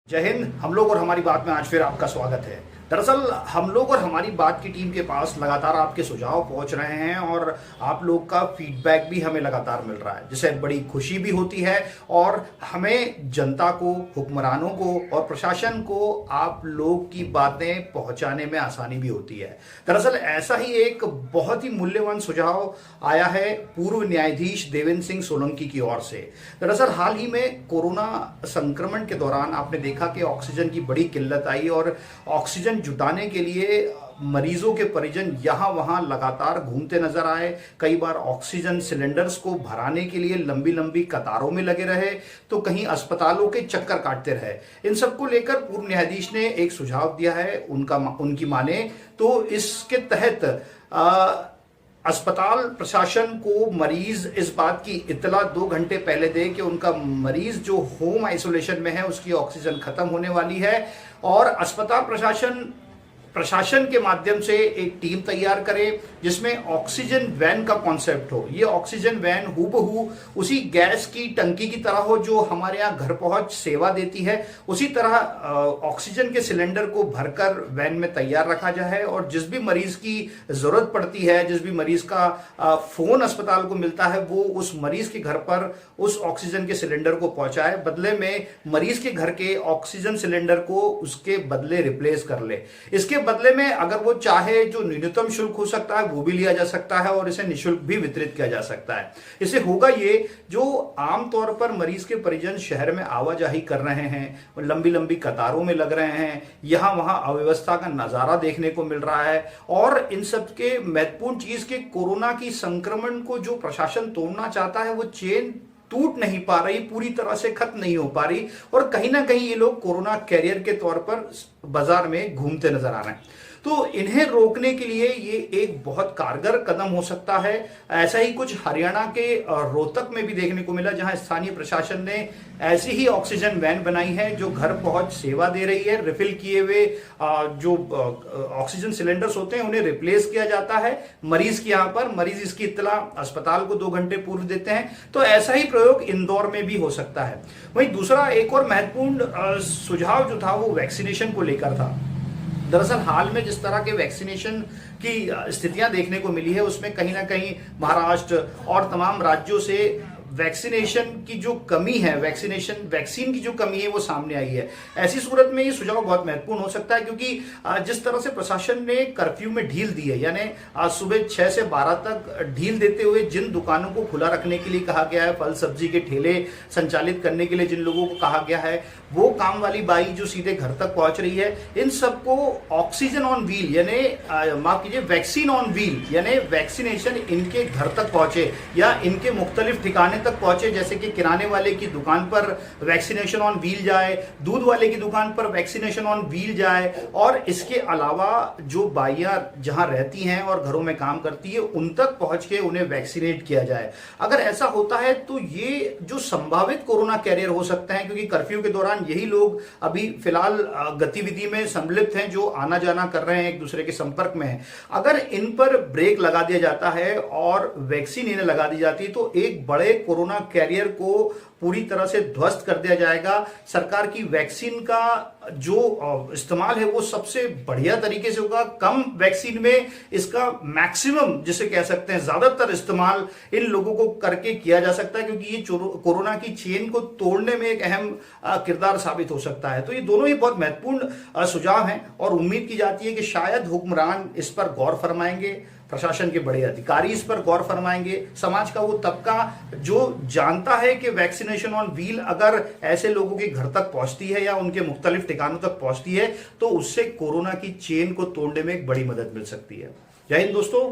जय हिंद। हम लोग और हमारी बात में आज फिर आपका स्वागत है। दरअसल हम लोग और हमारी बात की टीम के पास लगातार आपके सुझाव पहुंच रहे हैं और आप लोग का फीडबैक भी हमें लगातार मिल रहा है, जिससे बड़ी खुशी भी होती है और हमें जनता को, हुक्मरानों को और प्रशासन को आप लोग की बातें पहुंचाने में आसानी भी होती है। दरअसल ऐसा ही एक बहुत ही मूल्यवान सुझाव आया है पूर्व न्यायाधीश देवेंद्र सिंह सोलंकी की ओर से। दरअसल हाल ही में कोरोना संक्रमण के दौरान आपने देखा कि ऑक्सीजन की बड़ी किल्लत आई और ऑक्सीजन जुटाने के लिए मरीजों के परिजन यहां वहां लगातार घूमते नजर आए। कई बार ऑक्सीजन सिलेंडर्स को भराने के लिए लंबी लंबी कतारों में लगे रहे, तो कहीं अस्पतालों के चक्कर काटते रहे। इन सबको लेकर पूर्व न्यायाधीश ने एक सुझाव दिया है, उनकी माने तो इसके तहत अस्पताल प्रशासन को मरीज इस बात की इत्तला 2 घंटे पहले दे कि उनका मरीज जो होम आइसोलेशन में है उसकी ऑक्सीजन खत्म होने वाली है और अस्पताल प्रशासन के माध्यम से एक टीम तैयार करे जिसमें ऑक्सीजन वैन का कॉन्सेप्ट हो। ये ऑक्सीजन वैन हूबहू उसी गैस की टंकी की तरह हो जो हमारे यहाँ घर पहुंच सेवा देती है। उसी तरह ऑक्सीजन के सिलेंडर को भरकर वैन में तैयार रखा जाए और जिस भी मरीज की जरूरत पड़ती है, जिस भी मरीज का फोन अस्पताल को मिलता है, वो उस मरीज के घर पर उस ऑक्सीजन के सिलेंडर को पहुंचाए। बदले में मरीज के घर के ऑक्सीजन सिलेंडर को उसके बदले रिप्लेस कर ले। इसके बदले में अगर वो चाहे जो न्यूनतम शुल्क हो सकता है वो भी लिया जा सकता है और इसे निःशुल्क भी वितरित किया जा सकता है। इससे होगा ये, जो आमतौर पर मरीज के परिजन शहर में आवाजाही कर रहे हैं, लंबी लंबी कतारों में लग रहे हैं, यहां वहां अव्यवस्था का नजारा देखने को मिल रहा है और इन सब के महत्वपूर्ण चीज के कोरोना की संक्रमण को जो प्रशासन तोड़ना चाहता है वो चेन टूट नहीं पा रही, पूरी तरह से खत्म नहीं हो पा रही और कहीं ना कहीं ये लोग कोरोना कैरियर के तौर पर बाजार में घूमते नजर आ रहे हैं। तो इन्हें रोकने के लिए ये एक बहुत कारगर कदम हो सकता है। ऐसा ही कुछ हरियाणा के रोहतक में भी देखने को मिला, जहां स्थानीय प्रशासन ने ऐसी ही ऑक्सीजन वैन बनाई है जो घर पहुंच सेवा दे रही है। रिफिल किए हुए जो ऑक्सीजन सिलेंडर्स होते हैं उन्हें रिप्लेस किया जाता है मरीज के यहाँ पर। मरीज इसकी इत्तला अस्पताल को 2 घंटे पूर्व देते हैं। तो ऐसा ही प्रयोग इंदौर में भी हो सकता है। वहीं दूसरा एक और महत्वपूर्ण सुझाव जो था वो वैक्सीनेशन को लेकर था। दरअसल हाल में जिस तरह के वैक्सीनेशन की स्थितियां देखने को मिली है उसमें कहीं ना कहीं महाराष्ट्र और तमाम राज्यों से वैक्सीनेशन की जो कमी है, वैक्सीन की जो कमी है वो सामने आई है। ऐसी सूरत में ये सुझाव बहुत महत्वपूर्ण हो सकता है क्योंकि जिस तरह से प्रशासन ने कर्फ्यू में ढील दी है, यानी आज सुबह 6 से 12 तक ढील देते हुए जिन दुकानों को खुला रखने के लिए कहा गया है, फल सब्जी के ठेले संचालित करने के लिए जिन लोगों को कहा गया है, वो काम वाली बाई जो सीधे घर तक पहुंच रही है, इन सबको ऑक्सीजन ऑन व्हील यानी माफ कीजिए वैक्सीन ऑन व्हील यानी वैक्सीनेशन इनके घर तक पहुंचे या इनके मुख्तलिफ ठिकाने तक पहुंचे। जैसे कि किराने वाले की दुकान पर वैक्सीनेशन ऑन व्हील जाए, दूध वाले की दुकान पर वैक्सीनेशन ऑन व्हील जाए और इसके अलावा जो बाइयां जहां रहती हैं और घरों में काम करती है उन तक पहुंच के उन्हें वैक्सीनेट किया जाए। अगर ऐसा होता है तो ये जो संभावित कोरोना कैरियर हो सकते हैं, क्योंकि कर्फ्यू के दौरान यही लोग अभी फिलहाल गतिविधि में सम्मिलित हैं, जो आना जाना कर रहे हैं, एक दूसरे के संपर्क में हैं। अगर इन पर ब्रेक लगा दिया जाता है और वैक्सीन इन्हें लगा दी जाती है तो एक बड़े कोरोना कैरियर को पूरी तरह से ध्वस्त कर दिया जाएगा। सरकार की वैक्सीन का जो इस्तेमाल है वो सबसे बढ़िया तरीके से होगा। कम वैक्सीन में इसका मैक्सिमम जिसे कह सकते हैं ज्यादातर इस्तेमाल इन लोगों को करके किया जा सकता है, क्योंकि ये कोरोना की चेन को तोड़ने में एक अहम किरदार साबित हो सकता है। तो ये दोनों ही बहुत महत्वपूर्ण सुझाव हैं और उम्मीद की जाती है कि शायद हुक्मरान इस पर गौर फरमाएंगे, प्रशासन के बड़े अधिकारी इस पर गौर फरमाएंगे, समाज का वो तबका जो जानता है कि वैक्सीनेशन ऑन व्हील अगर ऐसे लोगों के घर तक पहुंचती है या उनके मुख्तलिफ ठिकानों तक पहुंचती है तो उससे कोरोना की चेन को तोड़ने में एक बड़ी मदद मिल सकती है। जय हिंद दोस्तों।